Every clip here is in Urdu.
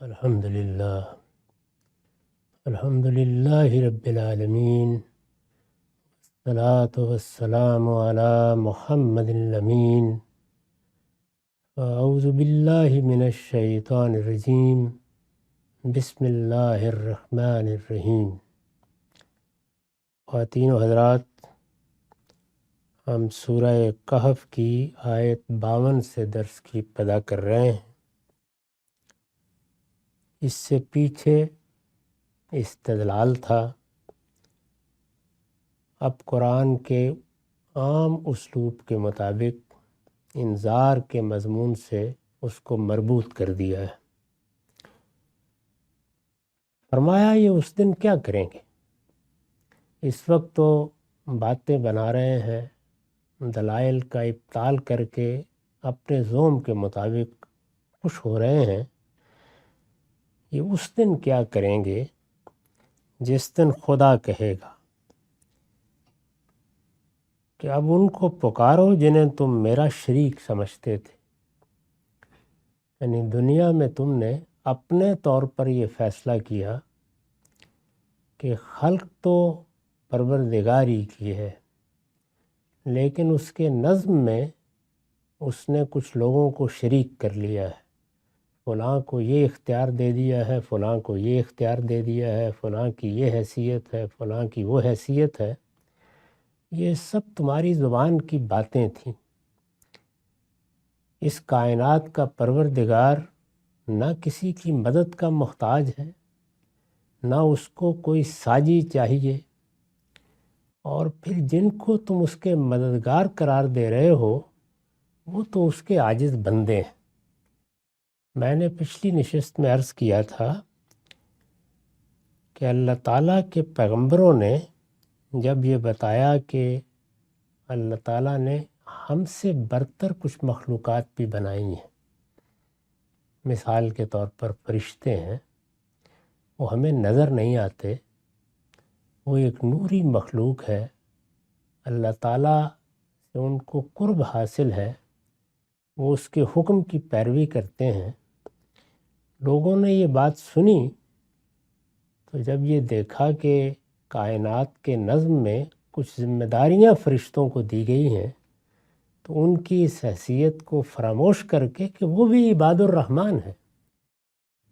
الحمد للہ رب العالمین، والصلاة والسلام علی محمد الامین۔ اعوذ باللہ من الشیطان الرجیم، بسم اللہ الرحمن الرحیم۔ خواتین و حضرات، ہم سورہ کہف کی آیت 52 سے درس کی ابتدا کر رہے ہیں۔ اس سے پیچھے استدلال تھا، اب قرآن کے عام اسلوب کے مطابق انذار کے مضمون سے اس کو مربوط کر دیا ہے۔ فرمایا یہ اس دن کیا کریں گے؟ اس وقت تو باتیں بنا رہے ہیں، دلائل کا ابطال کر کے اپنے ذوم کے مطابق خوش ہو رہے ہیں۔ یہ اس دن کیا کریں گے جس دن خدا کہے گا کہ اب ان کو پکارو جنہیں تم میرا شریک سمجھتے تھے۔ یعنی دنیا میں تم نے اپنے طور پر یہ فیصلہ کیا کہ خلق تو پروردگاری کی ہے، لیکن اس کے نظم میں اس نے کچھ لوگوں کو شریک کر لیا ہے۔ فلاں کو یہ اختیار دے دیا ہے، فلاں کو یہ اختیار دے دیا ہے، فلاں کی یہ حیثیت ہے، فلاں کی وہ حیثیت ہے۔ یہ سب تمہاری زبان کی باتیں تھیں۔ اس کائنات کا پروردگار نہ کسی کی مدد کا محتاج ہے، نہ اس کو کوئی ساجی چاہیے، اور پھر جن کو تم اس کے مددگار قرار دے رہے ہو وہ تو اس کے عاجز بندے ہیں۔ میں نے پچھلی نشست میں عرض کیا تھا کہ اللہ تعالیٰ کے پیغمبروں نے جب یہ بتایا کہ اللہ تعالیٰ نے ہم سے برتر کچھ مخلوقات بھی بنائی ہیں، مثال کے طور پر فرشتے ہیں، وہ ہمیں نظر نہیں آتے، وہ ایک نوری مخلوق ہے، اللہ تعالیٰ سے ان کو قرب حاصل ہے، وہ اس کے حکم کی پیروی کرتے ہیں۔ لوگوں نے یہ بات سنی تو جب یہ دیکھا کہ کائنات کے نظم میں کچھ ذمہ داریاں فرشتوں کو دی گئی ہیں، تو ان کی اس حیثیت کو فراموش کر کے کہ وہ بھی عباد الرحمن ہیں،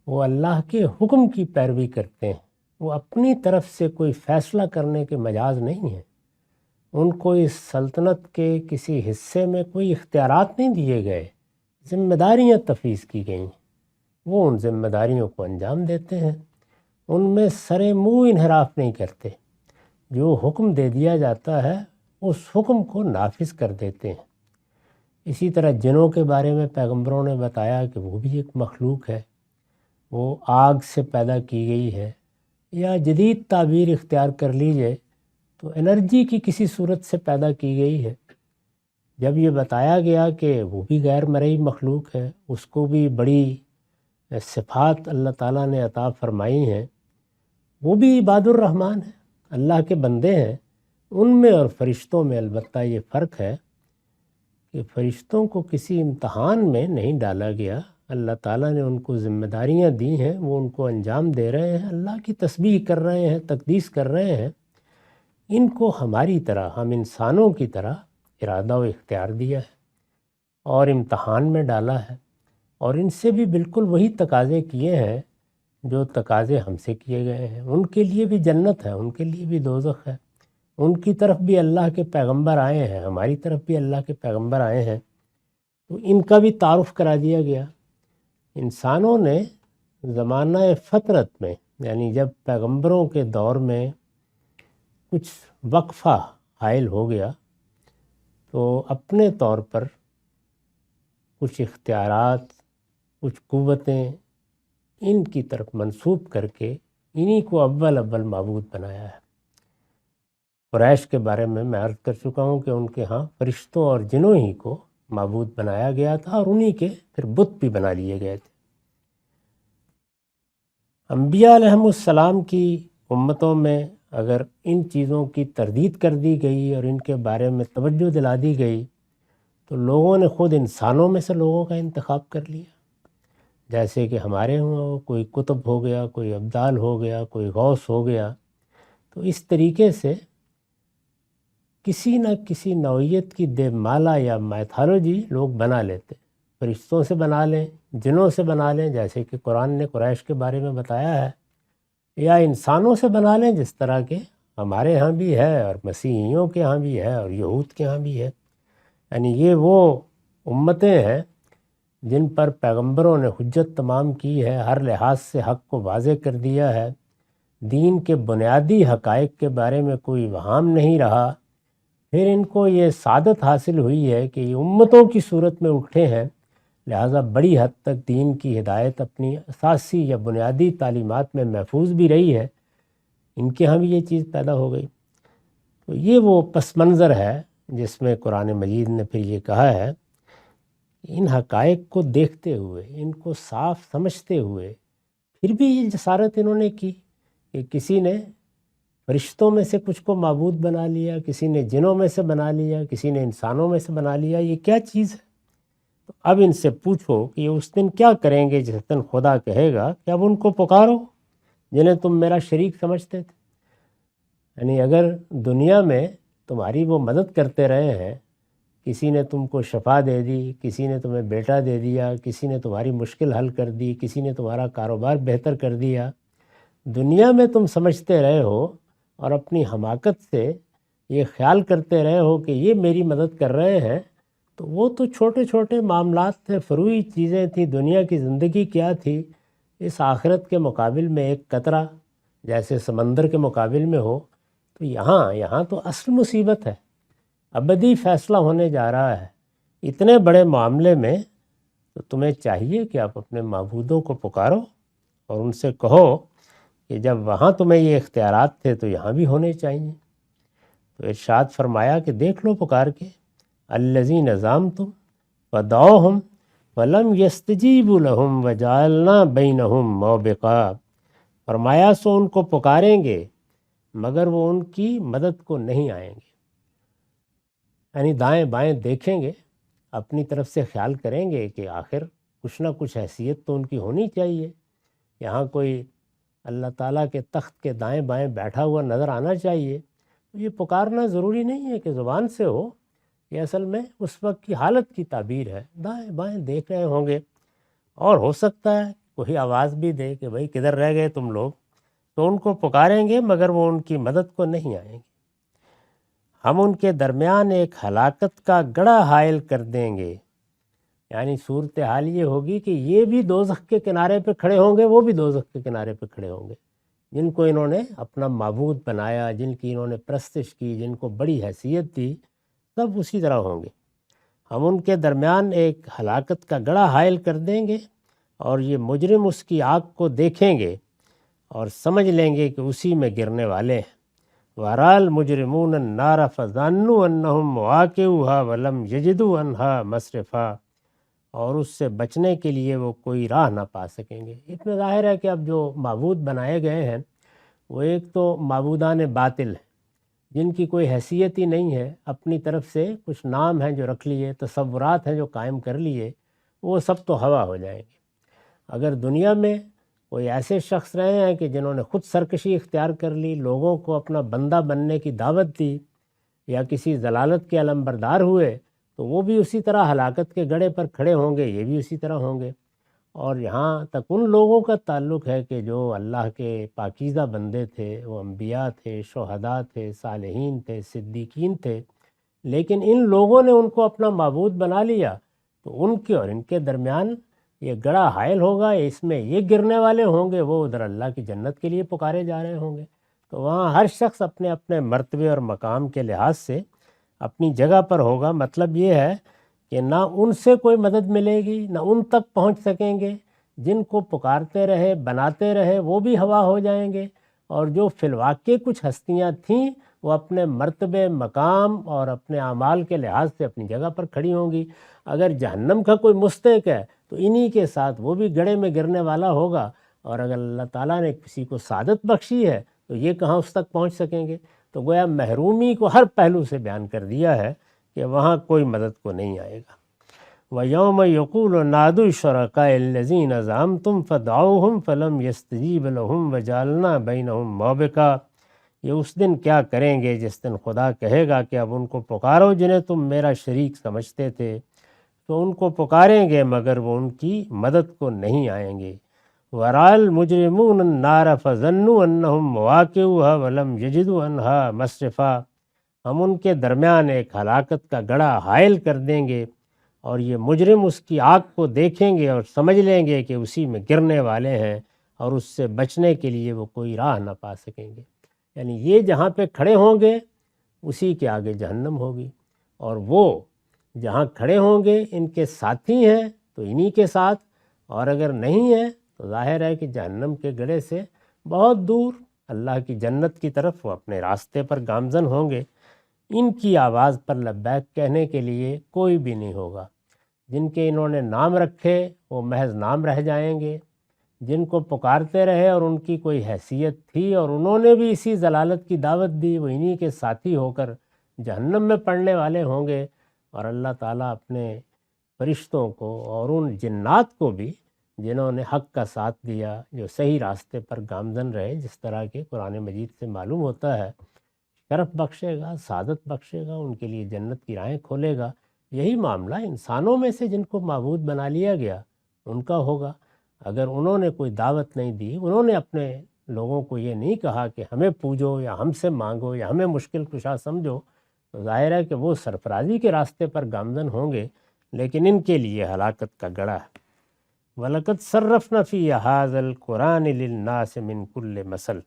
وہ اللہ کے حکم کی پیروی کرتے ہیں، وہ اپنی طرف سے کوئی فیصلہ کرنے کے مجاز نہیں ہیں، ان کو اس سلطنت کے کسی حصے میں کوئی اختیارات نہیں دیے گئے، ذمہ داریاں تفویض کی گئی ہیں، وہ ان ذمہ داریوں کو انجام دیتے ہیں، ان میں سر منہ انحراف نہیں کرتے، جو حکم دے دیا جاتا ہے اس حکم کو نافذ کر دیتے ہیں۔ اسی طرح جنوں کے بارے میں پیغمبروں نے بتایا کہ وہ بھی ایک مخلوق ہے، وہ آگ سے پیدا کی گئی ہے، یا جدید تعبیر اختیار کر لیجئے تو انرجی کی کسی صورت سے پیدا کی گئی ہے۔ جب یہ بتایا گیا کہ وہ بھی غیر مرئی مخلوق ہے، اس کو بھی بڑی صفات اللہ تعالیٰ نے عطا فرمائی ہیں، وہ بھی عباد الرحمن ہیں، اللہ کے بندے ہیں، ان میں اور فرشتوں میں البتہ یہ فرق ہے کہ فرشتوں کو کسی امتحان میں نہیں ڈالا گیا، اللہ تعالیٰ نے ان کو ذمہ داریاں دی ہیں، وہ ان کو انجام دے رہے ہیں، اللہ کی تسبیح کر رہے ہیں، تقدیس کر رہے ہیں۔ ان کو ہماری طرح، ہم انسانوں کی طرح ارادہ و اختیار دیا ہے اور امتحان میں ڈالا ہے، اور ان سے بھی بالکل وہی تقاضے کیے ہیں جو تقاضے ہم سے کیے گئے ہیں۔ ان کے لیے بھی جنت ہے، ان کے لیے بھی دوزخ ہے، ان کی طرف بھی اللہ کے پیغمبر آئے ہیں، ہماری طرف بھی اللہ کے پیغمبر آئے ہیں، تو ان کا بھی تعارف کرا دیا گیا۔ انسانوں نے زمانہ فطرت میں، یعنی جب پیغمبروں کے دور میں کچھ وقفہ حائل ہو گیا، تو اپنے طور پر کچھ اختیارات، کچھ قوتیں ان کی طرف منسوب کر کے انہی کو اول معبود بنایا ہے۔ قریش کے بارے میں عرض کر چکا ہوں کہ ان کے ہاں فرشتوں اور جنوں ہی کو معبود بنایا گیا تھا، اور انہی کے پھر بت بھی بنا لیے گئے تھے۔ انبیاء علیہم السلام کی امتوں میں اگر ان چیزوں کی تردید کر دی گئی اور ان کے بارے میں توجہ دلا دی گئی، تو لوگوں نے خود انسانوں میں سے لوگوں کا انتخاب کر لیا۔ جیسے کہ ہمارے ہوں کوئی قطب ہو گیا، کوئی ابدال ہو گیا، کوئی غوث ہو گیا، تو اس طریقے سے کسی نہ کسی نوعیت کی دیو مالا یا میتھالوجی لوگ بنا لیتے، فرشتوں سے بنا لیں، جنوں سے بنا لیں جیسے کہ قرآن نے قریش کے بارے میں بتایا ہے، یا انسانوں سے بنا لیں جس طرح کے ہمارے ہاں بھی ہے اور مسیحیوں کے ہاں بھی ہے اور یہود کے ہاں بھی ہے۔ یعنی یہ وہ امتیں ہیں جن پر پیغمبروں نے حجت تمام کی ہے، ہر لحاظ سے حق کو واضح کر دیا ہے، دین کے بنیادی حقائق کے بارے میں کوئی وہام نہیں رہا، پھر ان کو یہ سعادت حاصل ہوئی ہے کہ یہ امتوں کی صورت میں اٹھے ہیں، لہٰذا بڑی حد تک دین کی ہدایت اپنی اساسی یا بنیادی تعلیمات میں محفوظ بھی رہی ہے، ان کے ہاں بھی یہ چیز پیدا ہو گئی۔ تو یہ وہ پس منظر ہے جس میں قرآن مجید نے پھر یہ کہا ہے، ان حقائق کو دیکھتے ہوئے، ان کو صاف سمجھتے ہوئے پھر بھی یہ جسارت انہوں نے کی کہ کسی نے فرشتوں میں سے کچھ کو معبود بنا لیا، کسی نے جنوں میں سے بنا لیا، کسی نے انسانوں میں سے بنا لیا، یہ کیا چیز ہے؟ تو اب ان سے پوچھو کہ یہ اس دن کیا کریں گے جس دن خدا کہے گا کہ اب ان کو پکارو جنہیں تم میرا شریک سمجھتے تھے۔ یعنی اگر دنیا میں تمہاری وہ مدد کرتے رہے ہیں، کسی نے تم کو شفا دے دی، کسی نے تمہیں بیٹا دے دیا، کسی نے تمہاری مشکل حل کر دی، کسی نے تمہارا کاروبار بہتر کر دیا، دنیا میں تم سمجھتے رہے ہو اور اپنی حماقت سے یہ خیال کرتے رہے ہو کہ یہ میری مدد کر رہے ہیں، تو وہ تو چھوٹے چھوٹے معاملات تھے، فروعی چیزیں تھیں۔ دنیا کی زندگی کیا تھی اس آخرت کے مقابل میں ایک قطرہ جیسے سمندر کے مقابل میں ہو۔ تو یہاں تو اصل مصیبت ہے، ابدی فیصلہ ہونے جا رہا ہے۔ اتنے بڑے معاملے میں تو تمہیں چاہیے کہ آپ اپنے معبودوں کو پکارو اور ان سے کہو کہ جب وہاں تمہیں یہ اختیارات تھے تو یہاں بھی ہونے چاہیے۔ تو ارشاد فرمایا کہ دیکھ لو پکار کے، الذین زعمتم فدعوہم فلم یستجیبوا لہم وجعلنا بینہم موبقا، فرمایا سو ان کو پکاریں گے مگر وہ ان کی مدد کو نہیں آئیں گے۔ یعنی دائیں بائیں دیکھیں گے، اپنی طرف سے خیال کریں گے کہ آخر کچھ نہ کچھ حیثیت تو ان کی ہونی چاہیے، یہاں کوئی اللہ تعالیٰ کے تخت کے دائیں بائیں بیٹھا ہوا نظر آنا چاہیے۔ یہ پکارنا ضروری نہیں ہے کہ زبان سے ہو، یہ اصل میں اس وقت کی حالت کی تعبیر ہے۔ دائیں بائیں دیکھ رہے ہوں گے اور ہو سکتا ہے کوئی آواز بھی دے کہ بھائی کدھر رہ گئے تم لوگ، تو ان کو پکاریں گے مگر وہ ان کی مدد کو نہیں آئیں گے۔ ہم ان کے درمیان ایک ہلاکت کا گڑھا حائل کر دیں گے، یعنی صورتحال یہ ہوگی کہ یہ بھی دوزخ کے کنارے پہ کھڑے ہوں گے، وہ بھی دوزخ کے کنارے پہ کھڑے ہوں گے، جن کو انہوں نے اپنا معبود بنایا، جن کی انہوں نے پرستش کی، جن کو بڑی حیثیت دی، سب اسی طرح ہوں گے۔ ہم ان کے درمیان ایک ہلاکت کا گڑھا حائل کر دیں گے اور یہ مجرم اس کی آگ کو دیکھیں گے اور سمجھ لیں گے کہ اسی میں گرنے والے ہیں۔ وَرَأَى الْمُجْرِمُونَ النَّارَ فَظَنُّوا أَنَّهُمْ مُوَاقِعُوهَا وَلَمْ يَجِدُوا عَنْهَا مَصْرِفًا، اور اس سے بچنے کے لیے وہ کوئی راہ نہ پا سکیں گے۔ اس میں ظاہر ہے کہ اب جو معبود بنائے گئے ہیں وہ ایک تو معبودان باطل ہیں جن کی کوئی حیثیت ہی نہیں ہے، اپنی طرف سے کچھ نام ہیں جو رکھ لیے، تصورات ہیں جو قائم کر لیے، وہ سب تو ہوا ہو جائیں گے۔ اگر دنیا میں کوئی ایسے شخص رہے ہیں کہ جنہوں نے خود سرکشی اختیار کر لی، لوگوں کو اپنا بندہ بننے کی دعوت دی یا کسی ضلالت کے علمبردار ہوئے، تو وہ بھی اسی طرح ہلاکت کے گڑھے پر کھڑے ہوں گے، یہ بھی اسی طرح ہوں گے۔ اور یہاں تک ان لوگوں کا تعلق ہے کہ جو اللہ کے پاکیزہ بندے تھے، وہ انبیاء تھے، شہداء تھے، صالحین تھے، صدیقین تھے، لیکن ان لوگوں نے ان کو اپنا معبود بنا لیا، تو ان کے اور ان کے درمیان یہ گڑھا حائل ہوگا، اس میں یہ گرنے والے ہوں گے، وہ ادھر اللہ کی جنت کے لیے پکارے جا رہے ہوں گے۔ تو وہاں ہر شخص اپنے اپنے مرتبے اور مقام کے لحاظ سے اپنی جگہ پر ہوگا۔ مطلب یہ ہے کہ نہ ان سے کوئی مدد ملے گی، نہ ان تک پہنچ سکیں گے، جن کو پکارتے رہے بناتے رہے وہ بھی ہوا ہو جائیں گے، اور جو فی الواقع کچھ ہستیاں تھیں وہ اپنے مرتبے، مقام اور اپنے اعمال کے لحاظ سے اپنی جگہ پر کھڑی ہوں گی۔ اگر جہنم کا کوئی مستحق ہے تو انہی کے ساتھ وہ بھی گڑھے میں گرنے والا ہوگا، اور اگر اللہ تعالیٰ نے کسی کو سعادت بخشی ہے تو یہ کہاں اس تک پہنچ سکیں گے۔ تو گویا محرومی کو ہر پہلو سے بیان کر دیا ہے کہ وہاں کوئی مدد کو نہیں آئے گا۔ وَيَوْمَ يَقُولُ نَادُوا الشُّرَكَاءَ الَّذِينَ زَعَمْتُمْ فَدَعَوْهُمْ فَلَمْ يَسْتَجِيبُ لَهُمْ وَجَعَلْنَا بَيْنَهُمْ مَوْبِقًا۔ یہ اس دن کیا کریں گے جس دن خدا کہے گا کہ اب ان کو پکارو جنہیں تم میرا شریک سمجھتے تھے، تو ان کو پکاریں گے مگر وہ ان کی مدد کو نہیں آئیں گے۔ وَرَأَى الْمُجْرِمُونَ النَّارَ فَظَنُّوا أَنَّهُمْ مُوَاقِعُوهَا وَلَمْ يَجِدُوا عَنْهَا مَصْرِفًا۔ ہم ان کے درمیان ایک ہلاکت کا گڑھا حائل کر دیں گے، اور یہ مجرم اس کی آگ کو دیکھیں گے اور سمجھ لیں گے کہ اسی میں گرنے والے ہیں، اور اس سے بچنے کے لیے وہ کوئی راہ نہ پا سکیں گے۔ یعنی یہ جہاں پہ کھڑے ہوں گے اسی کے آگے جہنم ہوگی، اور وہ جہاں کھڑے ہوں گے ان کے ساتھی ہیں تو انہی کے ساتھ، اور اگر نہیں ہیں تو ظاہر ہے کہ جہنم کے گڑھے سے بہت دور اللہ کی جنت کی طرف وہ اپنے راستے پر گامزن ہوں گے۔ ان کی آواز پر لبیک کہنے کے لیے کوئی بھی نہیں ہوگا۔ جن کے انہوں نے نام رکھے وہ محض نام رہ جائیں گے، جن کو پکارتے رہے اور ان کی کوئی حیثیت تھی اور انہوں نے بھی اسی ضلالت کی دعوت دی، وہ انہی کے ساتھی ہو کر جہنم میں پڑنے والے ہوں گے۔ اور اللہ تعالیٰ اپنے فرشتوں کو اور ان جنات کو بھی جنہوں نے حق کا ساتھ دیا، جو صحیح راستے پر گامزن رہے، جس طرح کہ قرآن مجید سے معلوم ہوتا ہے، شرف بخشے گا، سعادت بخشے گا، ان کے لیے جنت کی راہیں کھولے گا۔ یہی معاملہ انسانوں میں سے جن کو معبود بنا لیا گیا ان کا ہوگا۔ اگر انہوں نے کوئی دعوت نہیں دی، انہوں نے اپنے لوگوں کو یہ نہیں کہا کہ ہمیں پوجو یا ہم سے مانگو یا ہمیں مشکل کشا سمجھو، تو ظاہر ہے کہ وہ سرفرازی کے راستے پر گامزن ہوں گے، لیکن ان کے لیے ہلاکت کا گڑھا ہے۔ وَلَقَدْ صَرَّفْنَا فِي هَذَا الْقُرْآنِ لِلنَّاسِ مِنْ كُلِّ مَثَلٍ۔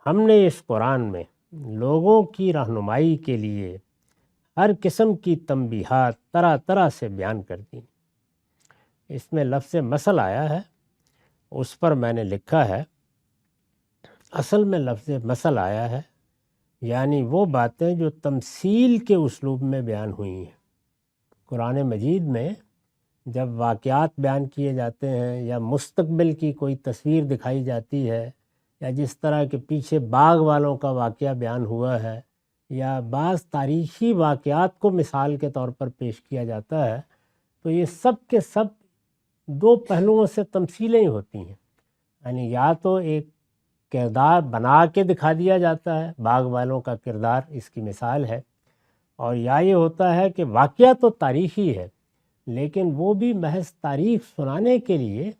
ہم نے اس قرآن میں لوگوں کی رہنمائی کے لیے ہر قسم کی تنبیہات طرح طرح سے بیان کر دیں۔ اس میں لفظ مثل آیا ہے، اس پر میں نے لکھا ہے، اصل میں لفظ مثل آیا ہے یعنی وہ باتیں جو تمثیل کے اسلوب میں بیان ہوئی ہیں۔ قرآن مجید میں جب واقعات بیان کیے جاتے ہیں یا مستقبل کی کوئی تصویر دکھائی جاتی ہے، یا جس طرح کے پیچھے باغ والوں کا واقعہ بیان ہوا ہے، یا بعض تاریخی واقعات کو مثال کے طور پر پیش کیا جاتا ہے، تو یہ سب کے سب دو پہلوؤں سے تمثیلیں ہی ہوتی ہیں۔ یعنی یا تو ایک کردار بنا کے دکھا دیا جاتا ہے، باغ والوں کا کردار اس کی مثال ہے، اور یا یہ ہوتا ہے کہ واقعہ تو تاریخی ہے لیکن وہ بھی محض تاریخ سنانے کے لیے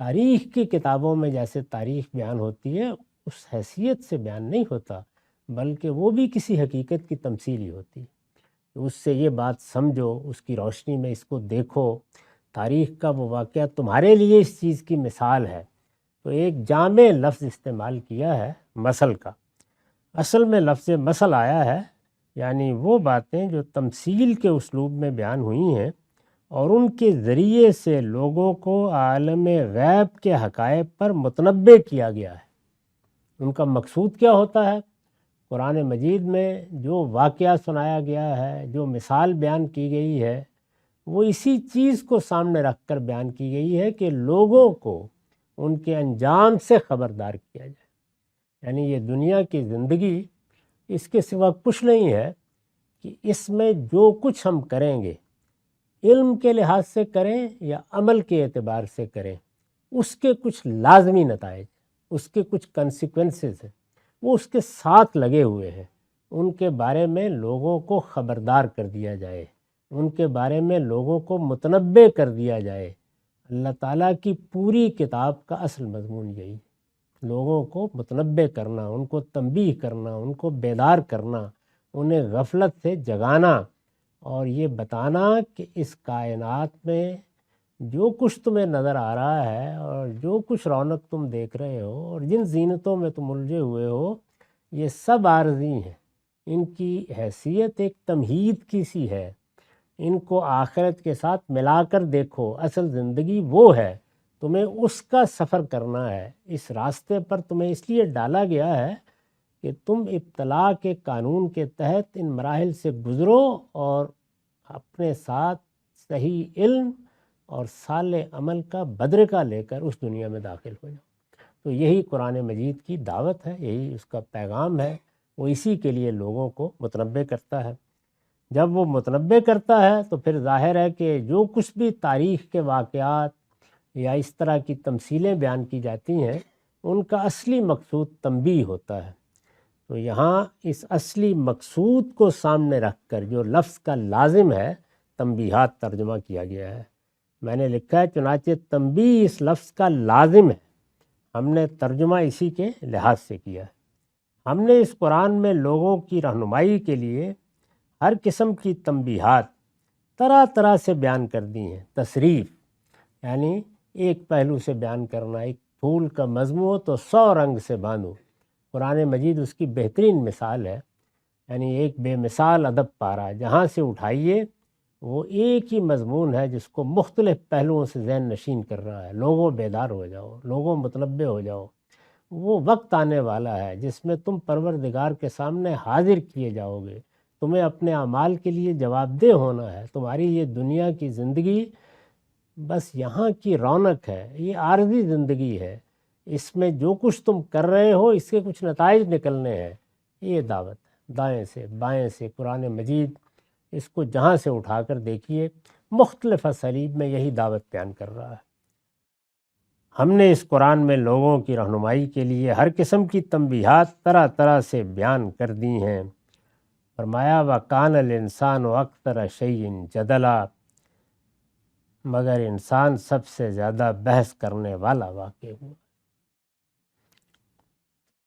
تاریخ کی کتابوں میں جیسے تاریخ بیان ہوتی ہے اس حیثیت سے بیان نہیں ہوتا، بلکہ وہ بھی کسی حقیقت کی تمثیل ہی ہوتی ہے۔ اس سے یہ بات سمجھو، اس کی روشنی میں اس کو دیکھو، تاریخ کا وہ واقعہ تمہارے لیے اس چیز کی مثال ہے۔ تو ایک جامع لفظ استعمال کیا ہے مثل کا۔ اصل میں لفظ مثل آیا ہے یعنی وہ باتیں جو تمثیل کے اسلوب میں بیان ہوئی ہیں اور ان کے ذریعے سے لوگوں کو عالم غیب کے حقائق پر متنبع کیا گیا ہے۔ ان کا مقصود کیا ہوتا ہے؟ قرآن مجید میں جو واقعہ سنایا گیا ہے، جو مثال بیان کی گئی ہے، وہ اسی چیز کو سامنے رکھ کر بیان کی گئی ہے کہ لوگوں کو ان کے انجام سے خبردار کیا جائے۔ یعنی یہ دنیا کی زندگی اس کے سوا کچھ نہیں ہے کہ اس میں جو کچھ ہم کریں گے، علم کے لحاظ سے کریں یا عمل کے اعتبار سے کریں، اس کے کچھ لازمی نتائج، اس کے کچھ کنسیکوینسز ہیں، وہ اس کے ساتھ لگے ہوئے ہیں۔ ان کے بارے میں لوگوں کو خبردار کر دیا جائے، ان کے بارے میں لوگوں کو متنبع کر دیا جائے۔ اللہ تعالیٰ کی پوری کتاب کا اصل مضمون یہی ہے، لوگوں کو متنبع کرنا، ان کو تنبیہ کرنا، ان کو بیدار کرنا، انہیں غفلت سے جگانا، اور یہ بتانا کہ اس کائنات میں جو کچھ تمہیں نظر آ رہا ہے اور جو کچھ رونق تم دیکھ رہے ہو اور جن زینتوں میں تم الجھے ہوئے ہو، یہ سب عارضی ہیں، ان کی حیثیت ایک تمہید کی سی ہے، ان کو آخرت کے ساتھ ملا کر دیکھو، اصل زندگی وہ ہے، تمہیں اس کا سفر کرنا ہے، اس راستے پر تمہیں اس لیے ڈالا گیا ہے کہ تم ابتلاء کے قانون کے تحت ان مراحل سے گزرو اور اپنے ساتھ صحیح علم اور صالح عمل کا بدرکہ لے کر اس دنیا میں داخل ہو جاؤ۔ تو یہی قرآن مجید کی دعوت ہے، یہی اس کا پیغام ہے، وہ اسی کے لیے لوگوں کو متنبع کرتا ہے۔ جب وہ متنبع کرتا ہے تو پھر ظاہر ہے کہ جو کچھ بھی تاریخ کے واقعات یا اس طرح کی تمثیلیں بیان کی جاتی ہیں ان کا اصلی مقصود تنبیہ ہوتا ہے۔ تو یہاں اس اصلی مقصود کو سامنے رکھ کر جو لفظ کا لازم ہے تنبیہات ترجمہ کیا گیا ہے۔ میں نے لکھا ہے چنانچہ تنبیہ اس لفظ کا لازم ہے، ہم نے ترجمہ اسی کے لحاظ سے کیا ہے۔ ہم نے اس قرآن میں لوگوں کی رہنمائی کے لیے ہر قسم کی تنبیہات طرح طرح سے بیان کر دی ہیں۔ تصریف یعنی ایک پہلو سے بیان کرنا، ایک پھول کا مضمون ہو تو 100 رنگ سے باندھو، قرآن مجید اس کی بہترین مثال ہے۔ یعنی ایک بے مثال ادب پارہ جہاں سے اٹھائیے وہ ایک ہی مضمون ہے جس کو مختلف پہلوؤں سے ذہن نشین کر رہا ہے۔ لوگوں بیدار ہو جاؤ، لوگوں متنبع ہو جاؤ، وہ وقت آنے والا ہے جس میں تم پروردگار کے سامنے حاضر کیے جاؤ گے، تمہیں اپنے اعمال کے لیے جواب دہ ہونا ہے۔ تمہاری یہ دنیا کی زندگی بس یہاں کی رونق ہے، یہ عارضی زندگی ہے، اس میں جو کچھ تم کر رہے ہو اس کے کچھ نتائج نکلنے ہیں۔ یہ دعوت ہے، دائیں سے بائیں سے قرآن مجید اس کو جہاں سے اٹھا کر دیکھیے مختلف اسالیب میں یہی دعوت بیان کر رہا ہے۔ ہم نے اس قرآن میں لوگوں کی رہنمائی کے لیے ہر قسم کی تنبیہات طرح طرح سے بیان کر دی ہیں۔ فرمایا وَكَانَ الْإِنسَانُ أَكْثَرَ شَيْءٍ جَدَلًا، مگر انسان سب سے زیادہ بحث کرنے والا واقع ہوا۔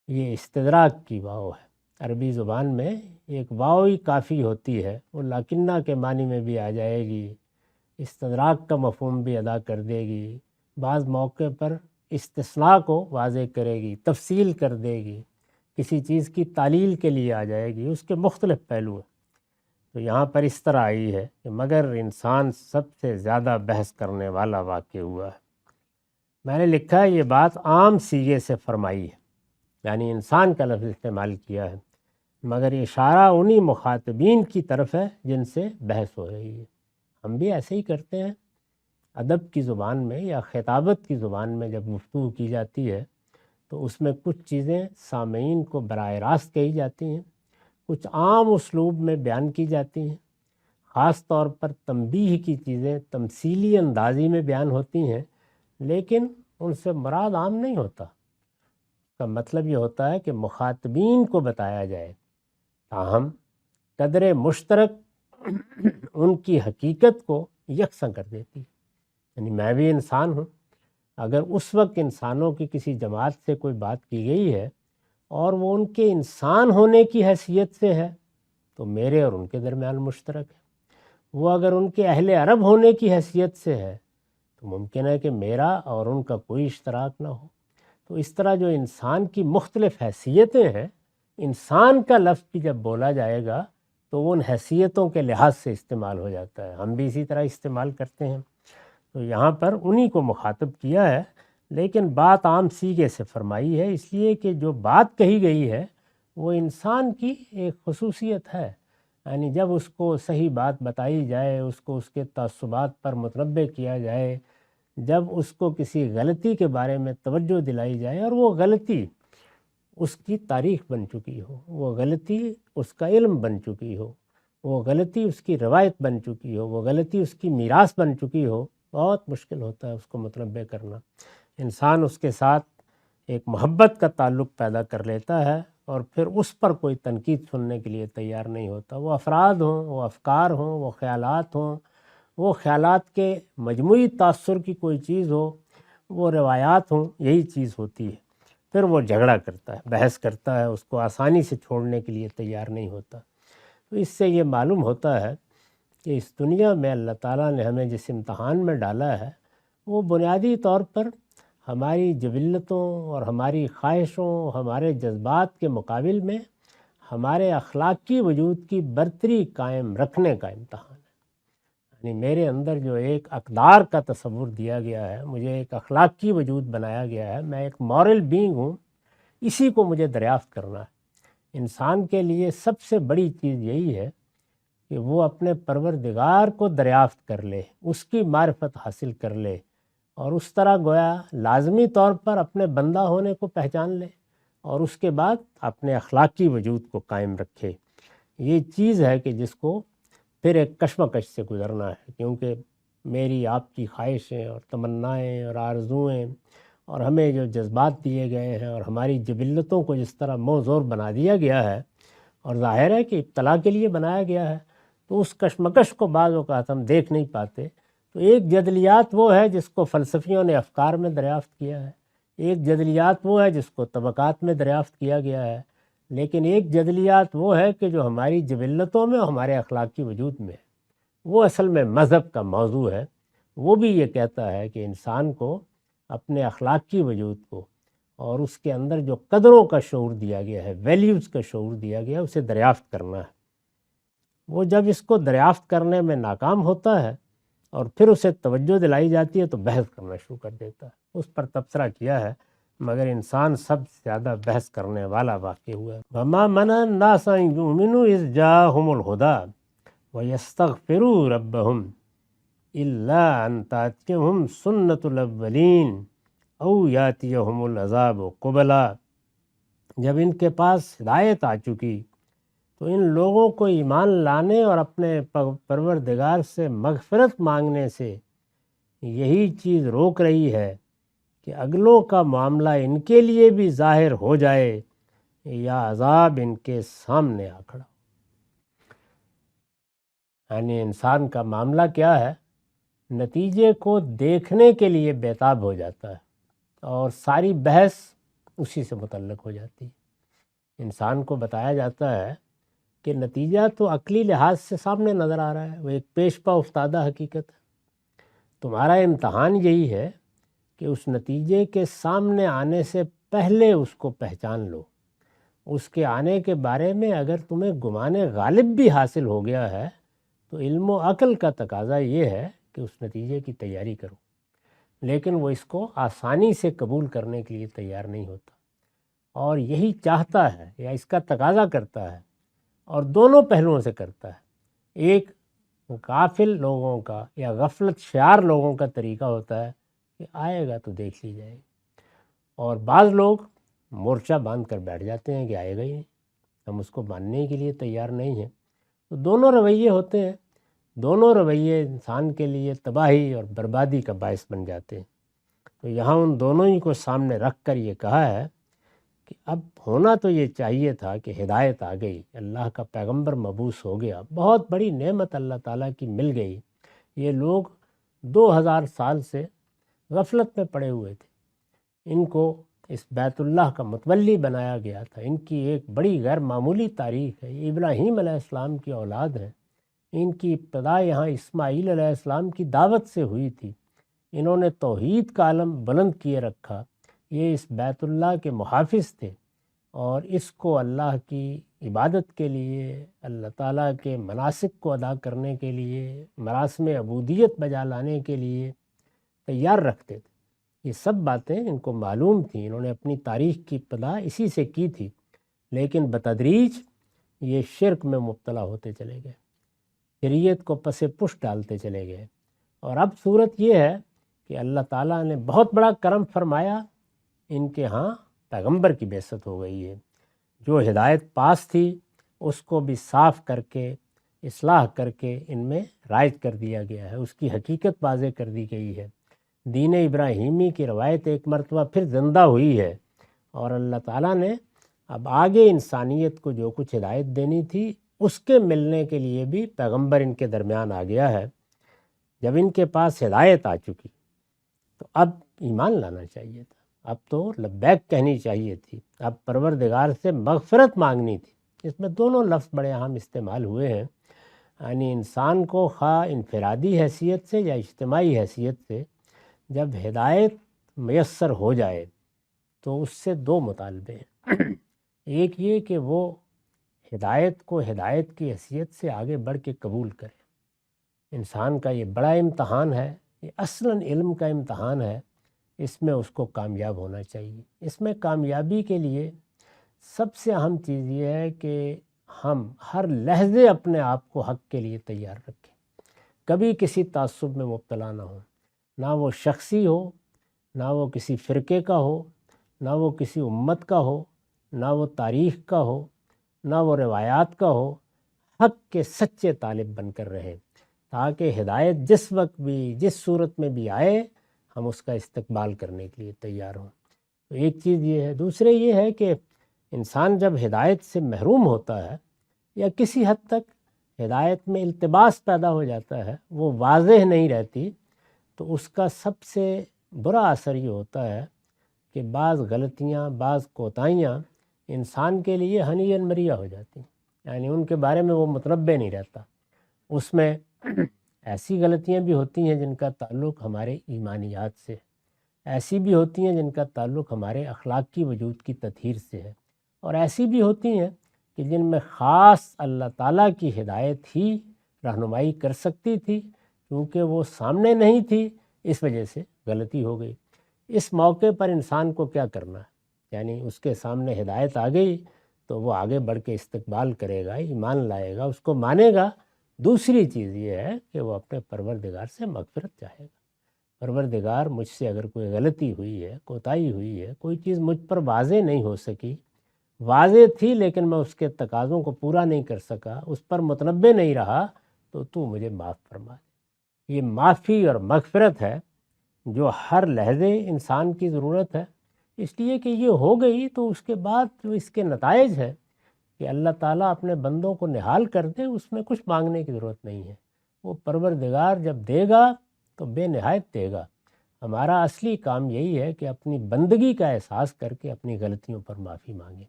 یہ استدراک کی واو ہے۔ عربی زبان میں ایک واو ہی کافی ہوتی ہے، وہ لاکنہ کے معنی میں بھی آ جائے گی، استدراک کا مفہوم بھی ادا کر دے گی، بعض موقع پر استثناء کو واضح کرے گی، تفصیل کر دے گی، کسی چیز کی تعلیل کے لیے آ جائے گی، اس کے مختلف پہلو ہیں۔ تو یہاں پر اس طرح آئی ہے کہ مگر انسان سب سے زیادہ بحث کرنے والا واقع ہوا ہے۔ میں نے لکھا ہے یہ بات عام صیغے سے فرمائی ہے، یعنی انسان کا لفظ استعمال کیا ہے، مگر اشارہ انہی مخاطبین کی طرف ہے جن سے بحث ہو رہی ہے۔ ہم بھی ایسے ہی کرتے ہیں، ادب کی زبان میں یا خطابت کی زبان میں جب گفتگو کی جاتی ہے تو اس میں کچھ چیزیں سامعین کو براہ راست کہی جاتی ہیں، کچھ عام اسلوب میں بیان کی جاتی ہیں، خاص طور پر تنبیہ کی چیزیں تمثیلی اندازی میں بیان ہوتی ہیں، لیکن ان سے مراد عام نہیں ہوتا۔ کا مطلب یہ ہوتا ہے کہ مخاطبین کو بتایا جائے، تاہم قدر مشترک ان کی حقیقت کو یکساں کر دیتی ہے۔ یعنی میں بھی انسان ہوں، اگر اس وقت انسانوں کی کسی جماعت سے کوئی بات کی گئی ہے اور وہ ان کے انسان ہونے کی حیثیت سے ہے تو میرے اور ان کے درمیان مشترک ہے۔ وہ اگر ان کے اہل عرب ہونے کی حیثیت سے ہے تو ممکن ہے کہ میرا اور ان کا کوئی اشتراک نہ ہو۔ تو اس طرح جو انسان کی مختلف حیثیتیں ہیں، انسان کا لفظ بھی جب بولا جائے گا تو وہ ان حیثیتوں کے لحاظ سے استعمال ہو جاتا ہے، ہم بھی اسی طرح استعمال کرتے ہیں۔ تو یہاں پر انہی کو مخاطب کیا ہے، لیکن بات عام صیغے سے فرمائی ہے، اس لیے کہ جو بات کہی گئی ہے وہ انسان کی ایک خصوصیت ہے۔ یعنی جب اس کو صحیح بات بتائی جائے، اس کو اس کے تعصبات پر متنبع کیا جائے، جب اس کو کسی غلطی کے بارے میں توجہ دلائی جائے اور وہ غلطی اس کی تاریخ بن چکی ہو، وہ غلطی اس کا علم بن چکی ہو، وہ غلطی اس کی روایت بن چکی ہو، وہ غلطی اس کی میراث بن چکی ہو، بہت مشکل ہوتا ہے اس کو متنبع کرنا۔ انسان اس کے ساتھ ایک محبت کا تعلق پیدا کر لیتا ہے اور پھر اس پر کوئی تنقید سننے کے لیے تیار نہیں ہوتا۔ وہ افراد ہوں، وہ افکار ہوں، وہ خیالات ہوں، وہ خیالات کے مجموعی تاثر کی کوئی چیز ہو، وہ روایات ہوں، یہی چیز ہوتی ہے۔ پھر وہ جھگڑا کرتا ہے، بحث کرتا ہے، اس کو آسانی سے چھوڑنے کے لیے تیار نہیں ہوتا۔ تو اس سے یہ معلوم ہوتا ہے کہ اس دنیا میں اللہ تعالیٰ نے ہمیں جس امتحان میں ڈالا ہے وہ بنیادی طور پر ہماری جبلتوں اور ہماری خواہشوں، ہمارے جذبات کے مقابل میں ہمارے اخلاقی وجود کی برتری قائم رکھنے کا امتحان ہے۔ یعنی میرے اندر جو ایک اقدار کا تصور دیا گیا ہے، مجھے ایک اخلاقی وجود بنایا گیا ہے، میں ایک مورل بینگ ہوں، اسی کو مجھے دریافت کرنا ہے۔ انسان کے لیے سب سے بڑی چیز یہی ہے کہ وہ اپنے پروردگار کو دریافت کر لے، اس کی معرفت حاصل کر لے اور اس طرح گویا لازمی طور پر اپنے بندہ ہونے کو پہچان لے اور اس کے بعد اپنے اخلاقی وجود کو قائم رکھے۔ یہ چیز ہے کہ جس کو پھر ایک کشمکش سے گزرنا ہے، کیونکہ میری آپ کی خواہشیں اور تمنائیں اور آرزوئیں اور ہمیں جو جذبات دیے گئے ہیں اور ہماری جبلتوں کو جس طرح موزور بنا دیا گیا ہے، اور ظاہر ہے کہ ابتلا کے لیے بنایا گیا ہے، تو اس کشمکش کو بعض اوقات ہم دیکھ نہیں پاتے۔ تو ایک جدلیات وہ ہے جس کو فلسفیوں نے افکار میں دریافت کیا ہے، ایک جدلیات وہ ہے جس کو طبقات میں دریافت کیا گیا ہے، لیکن ایک جدلیات وہ ہے کہ جو ہماری جبلتوں میں اور ہمارے اخلاقی وجود میں ہے، وہ اصل میں مذہب کا موضوع ہے۔ وہ بھی یہ کہتا ہے کہ انسان کو اپنے اخلاقی وجود کو اور اس کے اندر جو قدروں کا شعور دیا گیا ہے، ویلیوز کا شعور دیا گیا ہے، اسے دریافت کرنا ہے۔ وہ جب اس کو دریافت کرنے میں ناکام ہوتا ہے اور پھر اسے توجہ دلائی جاتی ہے تو بحث کرنا شروع کر دیتا ہے۔ اس پر تبصرہ کیا ہے، مگر انسان سب سے زیادہ بحث کرنے والا واقع ہوا ہے۔ وَمَا مَنَعَ النَّاسَ أَن يُؤْمِنُوا إِذْ جَاءَهُمُ الْهُدَىٰ وَيَسْتَغْفِرُوا رَبَّهُمْ إِلَّا أَن تَأْتِيَهُمْ سُنَّةُ الْأَوَّلِينَ أَوْ يَأْتِيَهُمُ الْعَذَابُ قُبَلًا۔ جب ان کے پاس ہدایت آ چکی تو ان لوگوں کو ایمان لانے اور اپنے پروردگار سے مغفرت مانگنے سے یہی چیز روک رہی ہے کہ اگلوں کا معاملہ ان کے لیے بھی ظاہر ہو جائے یا عذاب ان کے سامنے آ کھڑا۔ یعنی انسان کا معاملہ کیا ہے، نتیجے کو دیکھنے کے لیے بےتاب ہو جاتا ہے اور ساری بحث اسی سے متعلق ہو جاتی ہے۔ انسان کو بتایا جاتا ہے کہ نتیجہ تو عقلی لحاظ سے سامنے نظر آ رہا ہے، وہ ایک پیش پا افتادہ حقیقت ہے۔ تمہارا امتحان یہی ہے کہ اس نتیجے کے سامنے آنے سے پہلے اس کو پہچان لو۔ اس کے آنے کے بارے میں اگر تمہیں گمان غالب بھی حاصل ہو گیا ہے تو علم و عقل کا تقاضا یہ ہے کہ اس نتیجے کی تیاری کرو، لیکن وہ اس کو آسانی سے قبول کرنے کے لیے تیار نہیں ہوتا، اور یہی چاہتا ہے یا اس کا تقاضا کرتا ہے، اور دونوں پہلوؤں سے کرتا ہے۔ ایک غافل لوگوں کا یا غفلت شعار لوگوں کا طریقہ ہوتا ہے کہ آئے گا تو دیکھ لی جائے گی، اور بعض لوگ مورچہ باندھ کر بیٹھ جاتے ہیں کہ آئے گا ہی نہیں، ہم اس کو ماننے کے لیے تیار نہیں ہیں۔ تو دونوں رویے ہوتے ہیں، دونوں رویے انسان کے لیے تباہی اور بربادی کا باعث بن جاتے ہیں۔ تو یہاں ان دونوں ہی کو سامنے رکھ کر یہ کہا ہے کہ اب ہونا تو یہ چاہیے تھا کہ ہدایت آ گئی، اللہ کا پیغمبر مبعوث ہو گیا، بہت بڑی نعمت اللہ تعالیٰ کی مل گئی۔ یہ لوگ 2000 سال سے غفلت میں پڑے ہوئے تھے، ان کو اس بیت اللہ کا متولی بنایا گیا تھا، ان کی ایک بڑی غیر معمولی تاریخ ہے۔ یہ ابراہیم علیہ السلام کی اولاد ہیں، ان کی ابتدا یہاں اسماعیل علیہ السلام کی دعوت سے ہوئی تھی، انہوں نے توحید کا علم بلند کیے رکھا، یہ اس بیت اللہ کے محافظ تھے، اور اس کو اللہ کی عبادت کے لیے، اللہ تعالیٰ کے مناسک کو ادا کرنے کے لیے، مراسم عبودیت بجا لانے کے لیے تیار رکھتے تھے۔ یہ سب باتیں ان کو معلوم تھیں، انہوں نے اپنی تاریخ کی ابتدا اسی سے کی تھی، لیکن بتدریج یہ شرک میں مبتلا ہوتے چلے گئے، شریعت کو پس پش ڈالتے چلے گئے، اور اب صورت یہ ہے کہ اللہ تعالیٰ نے بہت بڑا کرم فرمایا، ان کے ہاں پیغمبر کی بعثت ہو گئی ہے۔ جو ہدایت پاس تھی اس کو بھی صاف کر کے، اصلاح کر کے ان میں رائج کر دیا گیا ہے، اس کی حقیقت واضح کر دی گئی ہے۔ دین ابراہیمی کی روایت ایک مرتبہ پھر زندہ ہوئی ہے، اور اللہ تعالیٰ نے اب آگے انسانیت کو جو کچھ ہدایت دینی تھی اس کے ملنے کے لیے بھی پیغمبر ان کے درمیان آ گیا ہے۔ جب ان کے پاس ہدایت آ چکی تو اب ایمان لانا چاہیے تھا، اب تو لبیک کہنی چاہیے تھی، اب پروردگار سے مغفرت مانگنی تھی۔ اس میں دونوں لفظ بڑے اہم استعمال ہوئے ہیں، یعنی انسان کو خواہ انفرادی حیثیت سے یا اجتماعی حیثیت سے جب ہدایت میسر ہو جائے تو اس سے دو مطالبے ہیں۔ ایک یہ کہ وہ ہدایت کو ہدایت کی حیثیت سے آگے بڑھ کے قبول کرے۔ انسان کا یہ بڑا امتحان ہے، یہ اصلاً علم کا امتحان ہے، اس میں اس کو کامیاب ہونا چاہیے۔ اس میں کامیابی کے لیے سب سے اہم چیز یہ ہے کہ ہم ہر لحظے اپنے آپ کو حق کے لیے تیار رکھیں، کبھی کسی تعصب میں مبتلا نہ ہوں، نہ وہ شخصی ہو، نہ وہ کسی فرقے کا ہو، نہ وہ کسی امت کا ہو، نہ وہ تاریخ کا ہو، نہ وہ روایات کا ہو۔ حق کے سچے طالب بن کر رہیں، تاکہ ہدایت جس وقت بھی جس صورت میں بھی آئے ہم اس کا استقبال کرنے کے لیے تیار ہوں۔ تو ایک چیز یہ ہے۔ دوسرے یہ ہے کہ انسان جب ہدایت سے محروم ہوتا ہے یا کسی حد تک ہدایت میں التباس پیدا ہو جاتا ہے، وہ واضح نہیں رہتی، تو اس کا سب سے برا اثر یہ ہوتا ہے کہ بعض غلطیاں، بعض کوتاہیاں انسان کے لیے ہنین مریا ہو جاتی ہیں، یعنی ان کے بارے میں وہ متنبع نہیں رہتا۔ اس میں ایسی غلطیاں بھی ہوتی ہیں جن کا تعلق ہمارے ایمانیات سے، ایسی بھی ہوتی ہیں جن کا تعلق ہمارے اخلاقی وجود کی تطہیر سے ہے، اور ایسی بھی ہوتی ہیں کہ جن میں خاص اللہ تعالیٰ کی ہدایت ہی رہنمائی کر سکتی تھی، کیونکہ وہ سامنے نہیں تھی، اس وجہ سے غلطی ہو گئی۔ اس موقع پر انسان کو کیا کرنا ہے؟ یعنی اس کے سامنے ہدایت آ گئی تو وہ آگے بڑھ کے استقبال کرے گا، ایمان لائے گا، اس کو مانے گا۔ دوسری چیز یہ ہے کہ وہ اپنے پروردگار سے مغفرت چاہے گا۔ پروردگار، مجھ سے اگر کوئی غلطی ہوئی ہے، کوتاہی ہوئی ہے، کوئی چیز مجھ پر واضح نہیں ہو سکی، واضح تھی لیکن میں اس کے تقاضوں کو پورا نہیں کر سکا، اس پر متنبع نہیں رہا، تو مجھے معاف فرما دے۔ یہ معافی اور مغفرت ہے جو ہر لحظے انسان کی ضرورت ہے، اس لیے کہ یہ ہو گئی تو اس کے بعد جو اس کے نتائج ہیں کہ اللہ تعالیٰ اپنے بندوں کو نہال کر دے، اس میں کچھ مانگنے کی ضرورت نہیں ہے۔ وہ پروردگار جب دے گا تو بے نہایت دے گا۔ ہمارا اصلی کام یہی ہے کہ اپنی بندگی کا احساس کر کے اپنی غلطیوں پر معافی مانگیں۔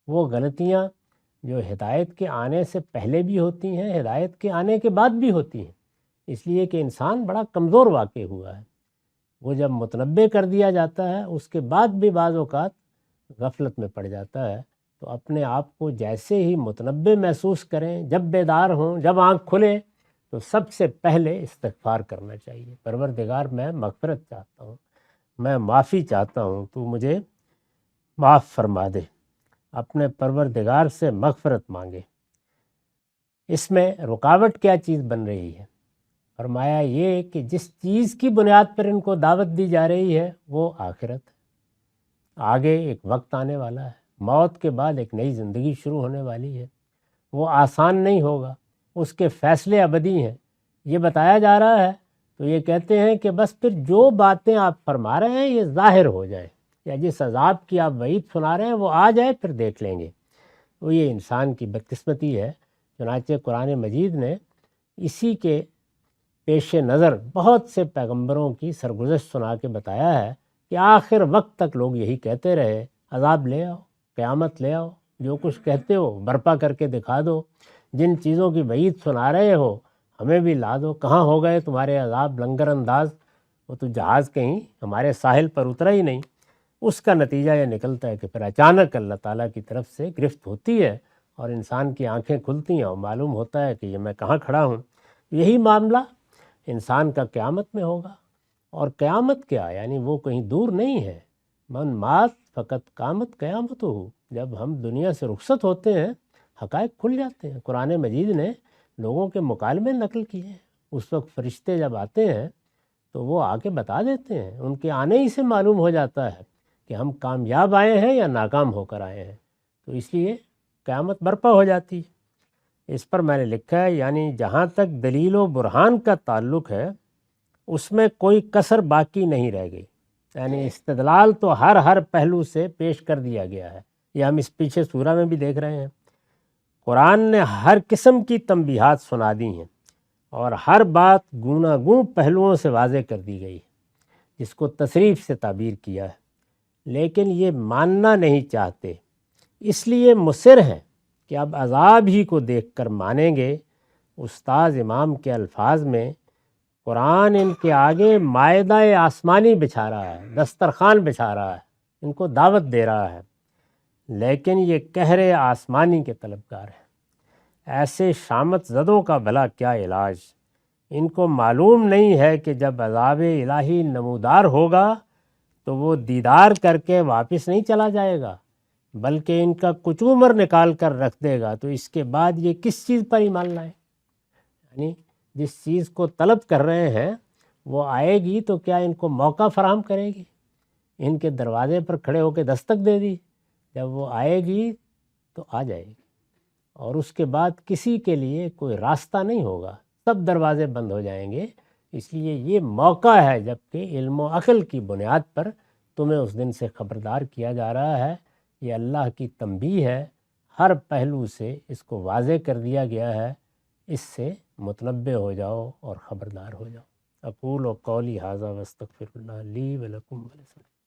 وہ غلطیاں جو ہدایت کے آنے سے پہلے بھی ہوتی ہیں، ہدایت کے آنے کے بعد بھی ہوتی ہیں، اس لیے کہ انسان بڑا کمزور واقع ہوا ہے۔ وہ جب متنبع کر دیا جاتا ہے، اس کے بعد بھی بعض اوقات غفلت میں پڑ جاتا ہے، تو اپنے آپ کو جیسے ہی متنبع محسوس کریں، جب بیدار ہوں، جب آنکھ کھلے، تو سب سے پہلے استغفار کرنا چاہیے۔ پروردگار، میں مغفرت چاہتا ہوں، میں معافی چاہتا ہوں، تو مجھے معاف فرما دے۔ اپنے پروردگار سے مغفرت مانگے۔ اس میں رکاوٹ کیا چیز بن رہی ہے؟ فرمایا یہ کہ جس چیز کی بنیاد پر ان کو دعوت دی جا رہی ہے وہ آخرت ہے۔ آگے ایک وقت آنے والا ہے، موت کے بعد ایک نئی زندگی شروع ہونے والی ہے، وہ آسان نہیں ہوگا، اس کے فیصلے ابدی ہیں۔ یہ بتایا جا رہا ہے تو یہ کہتے ہیں کہ بس پھر جو باتیں آپ فرما رہے ہیں یہ ظاہر ہو جائیں، یا جس عذاب کی آپ وعید سنا رہے ہیں وہ آ جائے، پھر دیکھ لیں گے۔ وہ یہ انسان کی بدقسمتی ہے۔ چنانچہ قرآن مجید نے اسی کے پیش نظر بہت سے پیغمبروں کی سرگزشت سنا کے بتایا ہے کہ آخر وقت تک لوگ یہی کہتے رہے، عذاب لے آؤ، قیامت لے آؤ، جو کچھ کہتے ہو برپا کر کے دکھا دو، جن چیزوں کی وعید سنا رہے ہو ہمیں بھی لا دو، کہاں ہو گئے تمہارے عذاب لنگر انداز؟ وہ تو جہاز کہیں ہمارے ساحل پر اترا ہی نہیں۔ اس کا نتیجہ یہ نکلتا ہے کہ پھر اچانک اللہ تعالیٰ کی طرف سے گرفت ہوتی ہے اور انسان کی آنکھیں کھلتی ہیں اور معلوم ہوتا ہے کہ یہ میں کہاں کھڑا ہوں۔ یہی معاملہ انسان کا قیامت میں ہوگا۔ اور قیامت کیا، یعنی وہ کہیں دور نہیں ہے۔ من مات فقط قامت قیامت ہو۔ جب ہم دنیا سے رخصت ہوتے ہیں حقائق کھل جاتے ہیں۔ قرآن مجید نے لوگوں کے مکالمے نقل کیے ہیں۔ اس وقت فرشتے جب آتے ہیں تو وہ آ کے بتا دیتے ہیں، ان کے آنے ہی سے معلوم ہو جاتا ہے کہ ہم کامیاب آئے ہیں یا ناکام ہو کر آئے ہیں۔ تو اس لیے قیامت برپا ہو جاتی ہے۔ اس پر میں نے لکھا ہے، یعنی جہاں تک دلیل و برہان کا تعلق ہے اس میں کوئی کسر باقی نہیں رہ گئی، یعنی استدلال تو ہر پہلو سے پیش کر دیا گیا ہے۔ یہ ہم اس پیچھے سورہ میں بھی دیکھ رہے ہیں۔ قرآن نے ہر قسم کی تنبیہات سنا دی ہیں اور ہر بات گوناگوں پہلوؤں سے واضح کر دی گئی ہے، جس کو تصریف سے تعبیر کیا ہے، لیکن یہ ماننا نہیں چاہتے، اس لیے مصر ہیں کہ اب عذاب ہی کو دیکھ کر مانیں گے۔ استاذ امام کے الفاظ میں قرآن ان کے آگے مائدہ آسمانی بچھا رہا ہے، دسترخوان بچھا رہا ہے، ان کو دعوت دے رہا ہے، لیکن یہ قہر آسمانی کے طلبگار ہیں۔ ایسے شامت زدوں کا بھلا کیا علاج؟ ان کو معلوم نہیں ہے کہ جب عذاب الہی نمودار ہوگا تو وہ دیدار کر کے واپس نہیں چلا جائے گا، بلکہ ان کا کچھ عمر نکال کر رکھ دے گا۔ تو اس کے بعد یہ کس چیز پر ایمان لائیں؟ یعنی جس چیز کو طلب کر رہے ہیں وہ آئے گی تو کیا ان کو موقع فراہم کرے گی؟ ان کے دروازے پر کھڑے ہو کے دستک دے دی، جب وہ آئے گی تو آ جائے گی۔ اور اس کے بعد کسی کے لیے کوئی راستہ نہیں ہوگا، سب دروازے بند ہو جائیں گے۔ اس لیے یہ موقع ہے جب کہ علم و عقل کی بنیاد پر تمہیں اس دن سے خبردار کیا جا رہا ہے۔ یہ اللہ کی تنبیہ ہے، ہر پہلو سے اس کو واضح کر دیا گیا ہے، اس سے متنبہ ہو جاؤ اور خبردار ہو جاؤ۔ اقول و قولی ھذا واستغفر اللہ لی ولکم ولسائر